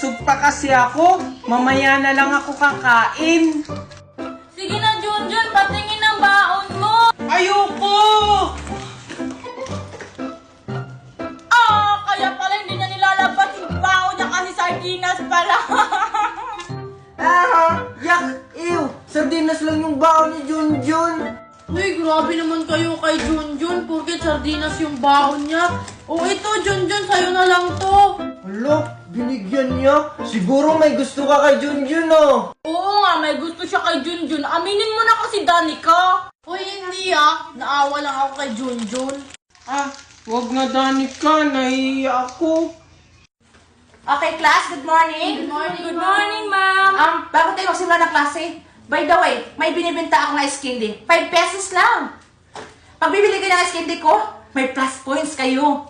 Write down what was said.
Busog pa kasi ako. Mamaya na lang ako kakain. Sige na, Junjun, patingin ang baon mo. Ayoko! Kaya pala hindi niya nilalabas yung baon niya kasi sardinas pala. Yak! Ew! Sardinas lang yung baon ni Junjun. Uy, grabe naman kayo kay Junjun, porket sardinas yung baon niya. O ito, Junjun, sa'yo na lang to. Hala, binigyan niya. Siguro may gusto ka kay Junjun, oh. Oo nga, may gusto siya kay Junjun. Aminin mo na kasi, Danica. Uy, hindi naawa lang ako kay Junjun. Wag na, Danica. Nahihiya ako. Okay, class, good morning. Good morning, ma'am. Bago tayo magsimula ng klase, by the way, may binibenta ako na ice candy. 5 pesos lang. Pag bibili kayo ng ice candy ko, may plus points kayo.